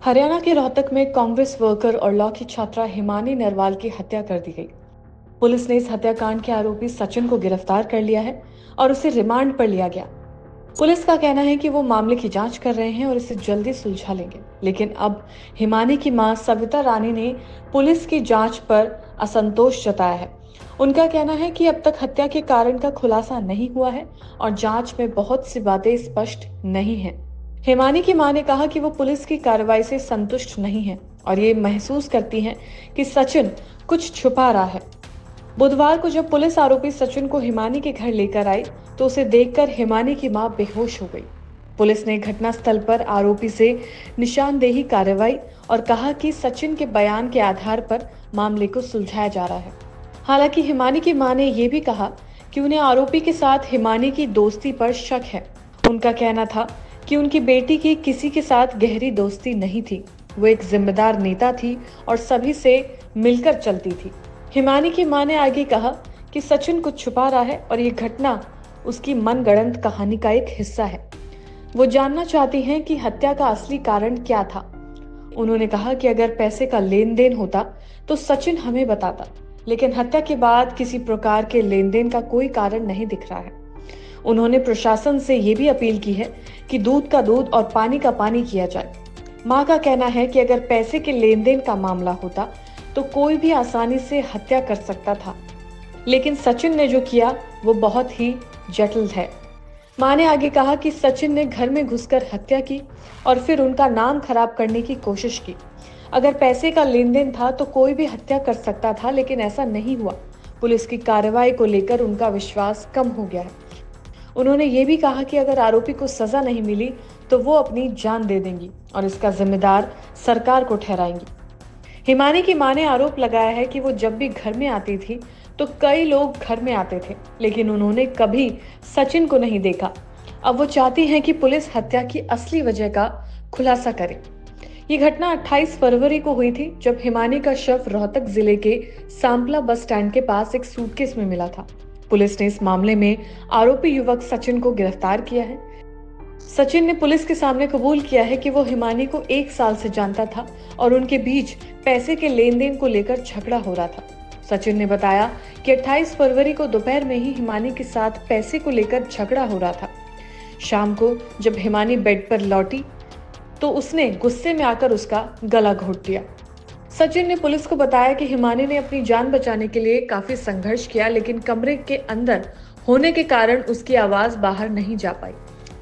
हरियाणा के रोहतक में कांग्रेस वर्कर और लॉ की छात्रा हिमानी नरवाल की हत्या कर दी गई। पुलिस ने इस हत्याकांड के आरोपी सचिन को गिरफ्तार कर लिया है और उसे रिमांड पर लिया गया। पुलिस का कहना है कि वो मामले की जांच कर रहे हैं और इसे जल्दी सुलझा लेंगे। लेकिन अब हिमानी की मां सविता रानी ने पुलिस की जांच पर असंतोष जताया है। उनका कहना है कि अब तक हत्या के कारण का खुलासा नहीं हुआ है और जांच में बहुत सी बातें स्पष्ट नहीं है। हिमानी की मां ने कहा कि वो पुलिस की कार्रवाई से संतुष्ट नहीं है और ये महसूस करती हैं कि सचिन कुछ छुपा रहा है। बुधवार को जब पुलिस आरोपी सचिन को हिमानी के घर लेकर आई तो उसे देखकर हिमानी की मां बेहोश हो गई। पुलिस ने घटनास्थल पर आरोपी से निशानदेही कार्रवाई और कहा कि सचिन के बयान के आधार पर मामले को सुलझाया जा रहा है। हालांकि हिमानी की मां ने यह भी कहा कि उन्हें आरोपी के साथ हिमानी की दोस्ती पर शक है। उनका कहना था कि उनकी बेटी की किसी के साथ गहरी दोस्ती नहीं थी। वो एक जिम्मेदार नेता थी और सभी से मिलकर चलती थी। हिमानी की मां ने आगे कहा कि सचिन कुछ छुपा रहा है और ये घटना उसकी मनगढ़ंत कहानी का एक हिस्सा है। वो जानना चाहती हैं कि हत्या का असली कारण क्या था। उन्होंने कहा कि अगर पैसे का लेन देन होता तो सचिन हमें बताता, लेकिन हत्या के बाद किसी प्रकार के लेन देन का कोई कारण नहीं दिख रहा है। उन्होंने प्रशासन से ये भी अपील की है कि दूध का दूध और पानी का पानी किया जाए। मां का कहना है कि अगर पैसे के लेन देन का मामला होता तो कोई भी आसानी से हत्या कर सकता था, लेकिन सचिन ने जो किया वो बहुत ही जटिल है। मां ने आगे कहा कि सचिन ने घर में घुसकर हत्या की और फिर उनका नाम खराब करने की कोशिश की। अगर पैसे का लेन देन था तो कोई भी हत्या कर सकता था, लेकिन ऐसा नहीं हुआ। पुलिस की कार्रवाई को लेकर उनका विश्वास कम हो गया है। उन्होंने ये भी कहा कि अगर आरोपी को सजा नहीं मिली तो वो अपनी जान दे देंगी और इसका जिम्मेदार सरकार को ठहराएंगी। हिमानी की मां ने आरोप लगाया है कि वो जब भी घर में आती थी तो कई लोग घर में आते थे, लेकिन उन्होंने कभी सचिन को नहीं देखा। अब वो चाहती हैं कि पुलिस हत्या की असली वजह का खुलासा करे। ये घटना 28 फरवरी को हुई थी, जब हिमानी का शव रोहतक जिले के सांपला बस स्टैंड के पास एक सूटकेस में मिला था। पुलिस ने इस मामले में आरोपी युवक सचिन को गिरफ्तार किया है। सचिन ने पुलिस के सामने कबूल किया है कि वो हिमानी को 1 साल से जानता था और उनके बीच पैसे के लेन देन को लेकर झगड़ा हो रहा था। सचिन ने बताया कि 28 फरवरी को दोपहर में ही हिमानी के साथ पैसे को लेकर झगड़ा हो रहा था। शाम को जब हिमानी बेड पर लौटी तो उसने गुस्से में आकर उसका गला घोट लिया। सचिन ने पुलिस को बताया कि हिमानी ने अपनी जान बचाने के लिए काफी संघर्ष किया, लेकिन कमरे के अंदर होने के कारण उसकी आवाज बाहर नहीं जा पाई।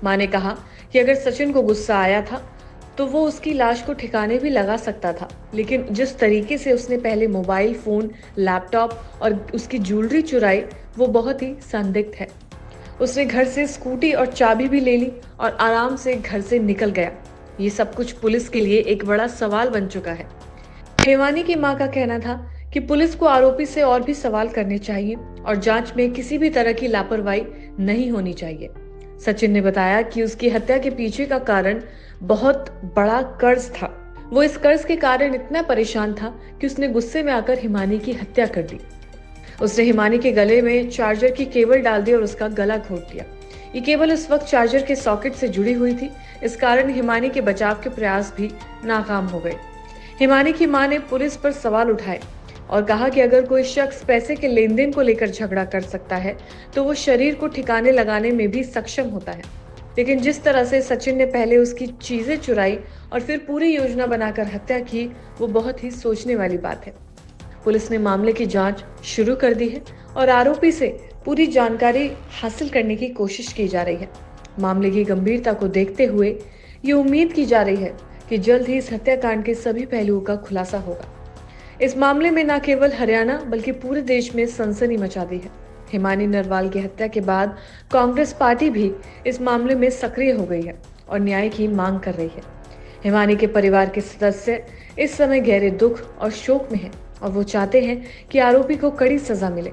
मां ने कहा कि अगर सचिन को गुस्सा आया था तो वो उसकी लाश को ठिकाने भी लगा सकता था, लेकिन जिस तरीके से उसने पहले मोबाइल फोन, लैपटॉप और उसकी ज्वेलरी चुराई वो बहुत ही संदिग्ध है। उसने घर से स्कूटी और चाबी भी ले ली और आराम से घर से निकल गया। ये सब कुछ पुलिस के लिए एक बड़ा सवाल बन चुका है। हिमानी की मां का कहना था कि पुलिस को आरोपी से और भी सवाल करने चाहिए और जांच में किसी भी तरह की लापरवाही नहीं होनी चाहिए। सचिन ने बताया कि उसकी हत्या के पीछे का कारण बहुत बड़ा कर्ज था। वो इस कर्ज के कारण इतना परेशान था कि उसने गुस्से में आकर हिमानी की हत्या कर दी। उसने हिमानी के गले में चार्जर की केबल डाल दी और उसका गला घोट दिया। ये केबल उस वक्त चार्जर के सॉकेट से जुड़ी हुई थी। इस कारण हिमानी के बचाव के प्रयास भी नाकाम हो गए। हिमानी की मां ने पुलिस पर सवाल उठाए और कहा कि अगर कोई शख्स पैसे के लेन देन को लेकर झगड़ा कर सकता है तो वो शरीर को ठिकाने लगाने में भी सक्षम होता है, लेकिन जिस तरह से सचिन ने पहले उसकी चीजें चुराई और फिर पूरी योजना बनाकर हत्या की, वो बहुत ही सोचने वाली बात है। पुलिस ने मामले की जांच शुरू कर दी है और आरोपी से पूरी जानकारी हासिल करने की कोशिश की जा रही है। मामले की गंभीरता को देखते हुए ये उम्मीद की जा रही है कि जल्द ही इस हत्याकांड के सभी पहलुओं का खुलासा होगा। इस मामले में न केवल हरियाणा बल्कि पूरे देश में सनसनी मचा दी है। हिमानी नरवाल की हत्या के बाद कांग्रेस पार्टी भी इस मामले में सक्रिय हो गई है और न्याय की मांग कर रही है। हिमानी के परिवार के सदस्य इस समय गहरे दुख और शोक में हैं और वो चाहते हैं कि आरोपी को कड़ी सजा मिले।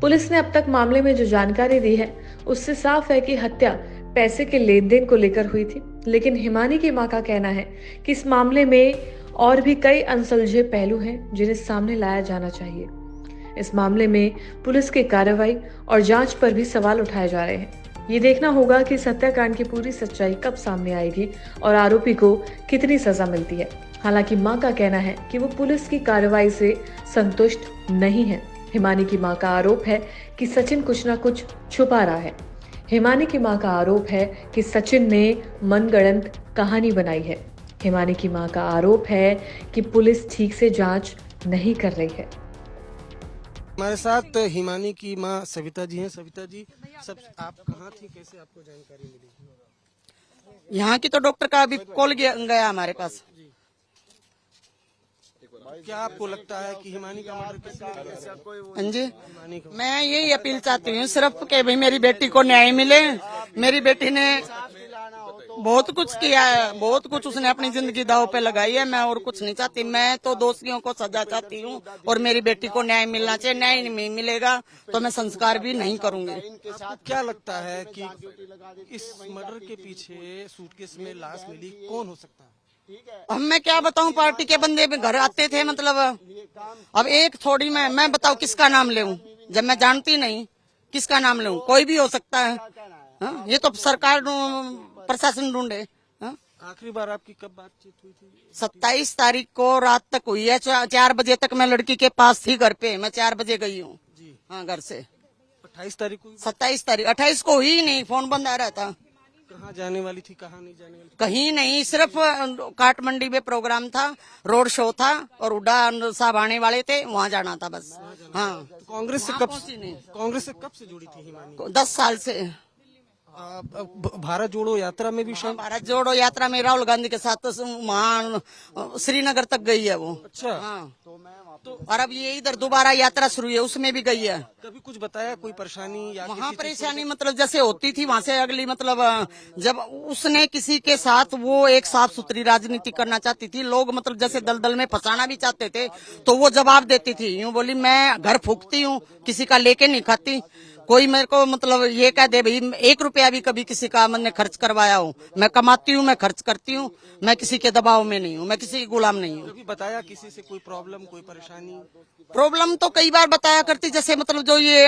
पुलिस ने अब तक मामले में जो जानकारी दी है उससे साफ है कि हत्या पैसे के लेन देन को लेकर हुई थी, लेकिन हिमानी की मां का कहना है कि इस मामले में और भी कई अनसुलझे पहलू हैं जिन्हें सामने लाया जाना चाहिए। इस मामले में पुलिस की कार्रवाई और जांच पर भी सवाल उठाए जा रहे हैं। ये देखना होगा कि इस हत्याकांड की पूरी सच्चाई कब सामने आएगी और आरोपी को कितनी सजा मिलती है। हालांकि मां का कहना है कि वो पुलिस की कार्रवाई से संतुष्ट नहीं है। हिमानी की मां का आरोप है कि सचिन कुछ न कुछ छुपा रहा है। हिमानी की मां का आरोप है कि सचिन ने मनगढ़ंत कहानी बनाई है। हिमानी की मां का आरोप है कि पुलिस ठीक से जांच नहीं कर रही है। हमारे साथ हिमानी की मां सविता जी हैं। सविता जी, सब आप कहाँ थी, कैसे आपको जानकारी मिली? यहाँ की तो डॉक्टर का अभी कॉल गया हमारे पास। क्या आपको लगता है कि हिमानी का मर्डर किसने किया? हाँ जी, हिमानी का मैं यही अपील चाहती हूँ सिर्फ कि भाई मेरी बेटी को न्याय मिले। मेरी बेटी ने बहुत कुछ किया है, बहुत कुछ उसने अपनी जिंदगी दांव पे लगाई है। मैं और कुछ नहीं चाहती, मैं तो दोषियों को सजा चाहती हूँ और मेरी बेटी को न्याय मिलना चाहिए। न्याय नहीं मिलेगा तो मैं संस्कार भी नहीं करूंगी। आपको क्या लगता है कि इस मर्डर के पीछे सूटकेस में लाश मिली, कौन हो सकता है? अब मैं क्या बताऊं, पार्टी के बंदे भी घर आते थे। मतलब अब एक थोड़ी मैं बताऊं किसका नाम लूं, जब मैं जानती नहीं किसका नाम लूं। कोई भी हो सकता है। हाँ? ये तो सरकार प्रशासन ढूंढे। हाँ? आखिरी बार आपकी कब बातचीत हुई थी? 27 तारीख को रात तक हुई है। 4 बजे तक मैं लड़की के पास थी घर पे। मैं 4 बजे गई हूँ जी। हाँ घर से। 28 तारीख को? 27 तारीख, 28 को हुई नहीं, फोन बंद आ रहा था। कहाँ जाने वाली थी, कहाँ नहीं जाने वाली थी? कहीं नहीं, सिर्फ काठमंडी में प्रोग्राम था, रोड शो था और उड्डा साहब आने वाले थे, वहाँ जाना था बस। हाँ, तो कांग्रेस से कब से जुड़ी थी हिमानी? 10 साल से। भारत जोड़ो यात्रा में भी शामिल? भारत जोड़ो यात्रा में राहुल गांधी के साथ वहाँ श्रीनगर तक गई है वो। अच्छा। हाँ, तो और अब ये इधर दोबारा यात्रा शुरू है, उसमें भी गई है। कभी कुछ बताया, कोई परेशानी या वहाँ परेशानी मतलब जैसे होती थी वहाँ से अगली, मतलब जब उसने किसी के साथ वो एक साफ सुथरी राजनीति करना चाहती थी, लोग मतलब जैसे दलदल में फंसाना भी चाहते थे, तो वो जवाब देती थी। यूँ बोली मैं घर फूकती हूँ, किसी का लेके नहीं खाती। कोई मेरे को मतलब ये कह दे भाई 1 रुपया भी कभी किसी का मैंने खर्च करवाया हूँ, मैं कमाती हूँ, मैं खर्च करती हूँ, मैं किसी के दबाव में नहीं हूँ, मैं किसी की गुलाम नहीं हूँ। कभी बताया किसी से कोई प्रॉब्लम, कोई परेशानी? प्रॉब्लम तो कई बार बताया करती, जैसे मतलब जो ये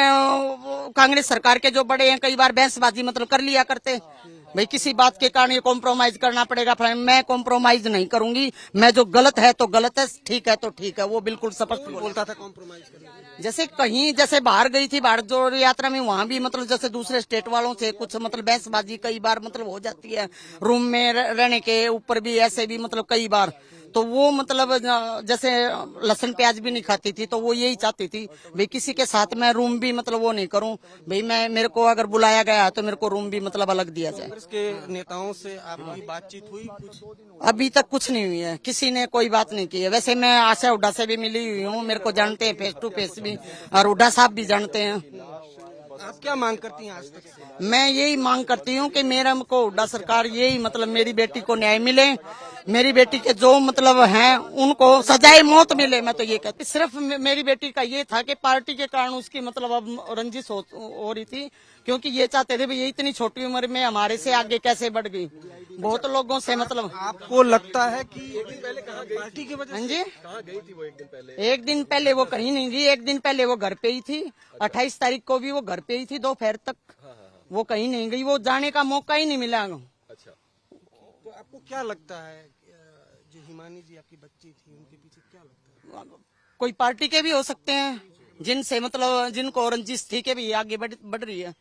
कांग्रेस सरकार के जो बड़े हैं, कई बार बहसबाजी मतलब कर लिया करते भाई किसी बात के कारण ये कॉम्प्रोमाइज करना पड़ेगा। मैं कॉम्प्रोमाइज नहीं करूंगी। मैं जो गलत है तो गलत है, ठीक है तो ठीक है, वो बिल्कुल स्पष्ट बोलता था कॉम्प्रोमाइज करने। जैसे कहीं जैसे बाहर गई थी भारत जोड़ो यात्रा में, वहाँ भी मतलब जैसे दूसरे स्टेट वालों से कुछ मतलब बहसबाजी कई बार मतलब हो जाती है। रूम में रहने के ऊपर भी ऐसे भी मतलब कई बार, तो वो मतलब जैसे लहसुन प्याज भी नहीं खाती थी, तो वो यही चाहती थी भाई किसी के साथ मैं रूम भी मतलब वो नहीं करूं भाई। मेरे को अगर बुलाया गया तो मेरे को रूम भी मतलब अलग दिया जाए। कांग्रेस के नेताओं से आपकी बातचीत हुई कुछ? अभी तक कुछ नहीं हुई है, किसी ने कोई बात नहीं की है। वैसे मैं आशा हुड्डा से भी मिली हुई हूँ, मेरे को जानते हैं फेस टू फेस भी, और हुड्डा साहब भी जानते हैं। आप क्या मांग करती हैं आज तक से? मैं यही मांग करती हूँ कि मेरा को हुड्डा सरकार यही मतलब मेरी बेटी को न्याय मिले, मेरी बेटी के जो मतलब हैं उनको सजाए मौत मिले। मैं तो ये कहती, सिर्फ मेरी बेटी का ये था कि पार्टी के कारण उसकी मतलब अब रंजिश हो रही थी, क्योंकि ये चाहते थे भाई ये इतनी छोटी उम्र में हमारे से आगे कैसे बढ़ गई। बहुत लोगों से मतलब आपको लगता है कि एक दिन पहले कहाँ पार्टी की वजह हाँ से? जी, कहाँ गई थी वो एक दिन पहले? एक दिन पहले वो कहीं नहीं गई। एक दिन पहले वो घर पे ही थी। 28 तारीख को भी वो घर पे ही थी, दोपहर तक। वो कहीं नहीं गई, वो जाने का मौका ही नहीं मिला। अच्छा, तो आपको क्या लगता है जो हिमानी जी आपकी बच्ची थी, उनके पीछे क्या लगता है? कोई पार्टी के भी हो सकते हैं, जिनसे मतलब जिनको रंजिश थी कि भी आगे बढ़ रही है।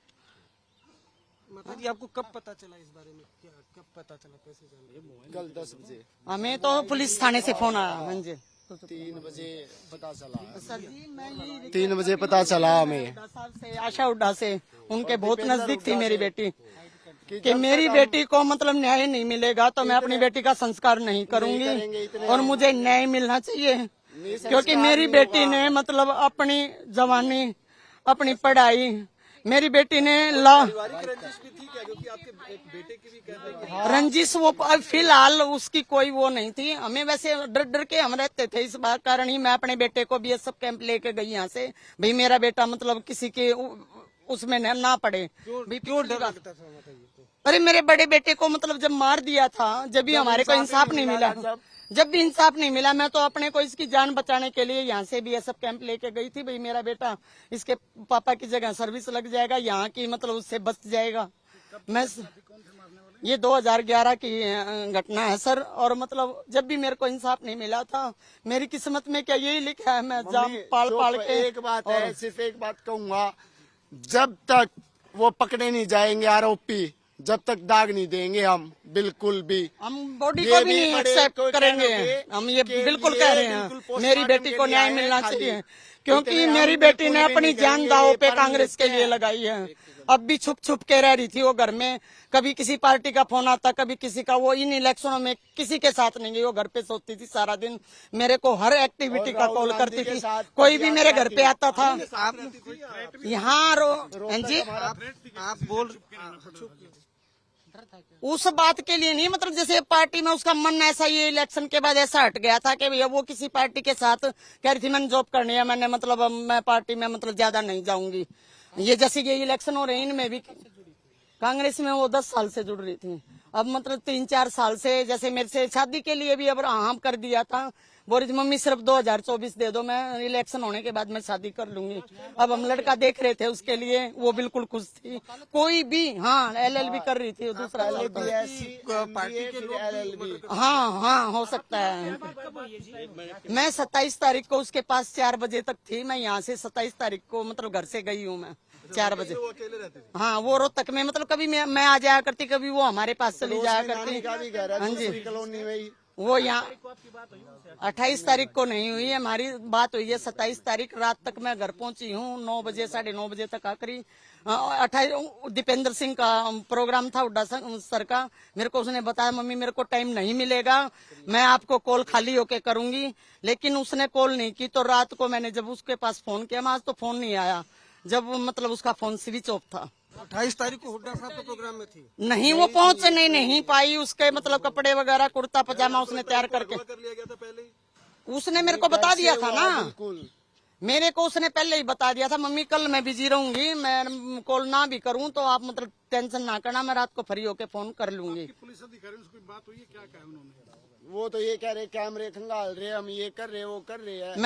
माता जी, आपको कब पता चला इस बारे में? क्या कब पता चला, कैसे जाना? कल 10 बजे। हमें तो पुलिस थाने से फोन आया। हाँ जी, 3 बजे पता चला। सर जी मैं यही 3 बजे पता चला हमें। 10 साल से आशा हुड्डा से उनके बहुत नजदीक थी मेरी बेटी, कि मेरी बेटी को मतलब न्याय नहीं मिलेगा तो मैं अपनी बेटी का संस्कार नहीं करूंगी और मुझे न्याय मिलना चाहिए। क्योंकि मेरी बेटी ने मतलब अपनी जवानी, अपनी पढ़ाई, मेरी बेटी ने रंजिश वो फिलहाल उसकी कोई वो नहीं थी। हमें वैसे डर डर के हम रहते थे, इस बात कारण ही मैं अपने बेटे को BSF कैंप लेके गई यहाँ से, भाई मेरा बेटा मतलब किसी के उसमें ना पड़े। क्यों डर लगता था माता जी? अरे मेरे बड़े बेटे को मतलब जब मार दिया था, जब भी हमारे को इंसाफ नहीं मिला, जब भी इंसाफ नहीं मिला, मैं तो अपने को इसकी जान बचाने के लिए यहाँ से BSF कैंप लेके गई थी। भाई मेरा बेटा इसके पापा की जगह सर्विस लग जाएगा, यहाँ की मतलब उससे बच जाएगा। मैं ये 2011 की घटना है सर। और मतलब जब भी मेरे को इंसाफ नहीं मिला था, मेरी किस्मत में क्या यही लिखा है, मैं जाम पाल पाल के। एक बात है, सिर्फ एक बात कहूंगा, जब तक वो पकड़े नहीं जाएंगे आरोपी, जब तक दाग नहीं देंगे हम बिल्कुल भी, हम बॉडी ये को भी भी नहीं बड़े एक्सेप्ट कोई करेंगे। कहने हम ये के बिल्कुल लिए कह रहे बिल्कुल हैं, मेरी पोस्टमार्टम बेटी को के लिए न्याय आए मिलना खाली। चाहिए, क्योंकि इतने हम मेरी बेटी ने बिल्कुल भी अपनी नहीं जान करेंगे, दांव ये पे पर कांग्रेस के लिखते लिए हैं। लगाई है। अब भी छुप छुप के रह रही थी वो घर में, कभी किसी पार्टी का फोन आता, कभी किसी का। वो इन इलेक्शनों में किसी के साथ नहीं गई, वो घर पे सोती थी सारा दिन, मेरे को हर एक्टिविटी का कॉल करती थी। कोई भी मेरे घर पे आता था। यहाँ जी आप बोल उस बात के लिए नहीं, मतलब जैसे पार्टी में उसका मन ऐसा, ये इलेक्शन के बाद ऐसा हट गया था कि भैया वो किसी पार्टी के साथ कह रही थी मैंने जॉब करनी है, मैंने मतलब मैं पार्टी में मतलब ज्यादा नहीं जाऊंगी। ये जैसे ये इलेक्शन हो रहे हैं, इनमें भी कांग्रेस में वो 10 साल से जुड़ रही थी। अब मतलब 3-4 साल से, जैसे मेरे से शादी के लिए भी अब हाँ कर दिया था, बोल रही थी मम्मी सिर्फ 2024 दे दो, मैं इलेक्शन होने के बाद मैं शादी कर लूंगी। अब हम लड़का देख रहे थे उसके लिए, वो बिल्कुल खुश थी। कोई भी हाँ LLB कर रही थी, दूसरा पार्टी के लोग हाँ हो सकता है। मैं 27 तारीख को उसके पास 4 बजे तक थी। मैं यहाँ से 27 तारीख को मतलब घर से गई हूँ मैं 4 बजे। हाँ वो रोहतक में, मतलब कभी मैं आ जाया करती, कभी वो हमारे पास चली जाया करती। हाँ जी, कॉलोनी में वो यहाँ 28 तारीख को नहीं हुई है हमारी बात, हुई है 27 तारीख रात तक। मैं घर पहुंची हूँ 9 बजे 9:30 बजे तक आखिरी। 28 दीपेंद्र सिंह का प्रोग्राम था हुड्डा सर का। मेरे को उसने बताया मम्मी मेरे को टाइम नहीं मिलेगा, मैं आपको कॉल खाली होके करूंगी, लेकिन उसने कॉल नहीं की। तो रात को मैंने जब उसके पास फोन किया, मैं आज तो फोन नहीं आया, जब मतलब उसका फोन स्विच ऑफ था। 28 तारीख को हुड्डा साहब के प्रोग्राम में थी। नहीं वो पहुंच नहीं पाई, उसके मतलब कपड़े वगैरह कुर्ता पजामा उसने तैयार करके उसने मेरे को बता दिया था ना। मेरे को उसने पहले ही बता दिया था मम्मी कल मैं बिजी रहूंगी, मैं कॉल ना भी करूं तो आप मतलब टेंशन ना करना, मैं रात को फ्री होके फोन कर लूंगी। पुलिस अधिकारी से कोई बात हुई है, क्या कहा उन्होंने? वो तो ये कह रहे कैमरे खंगाल रहे, हम ये कर रहे वो कर रहे हैं। मैं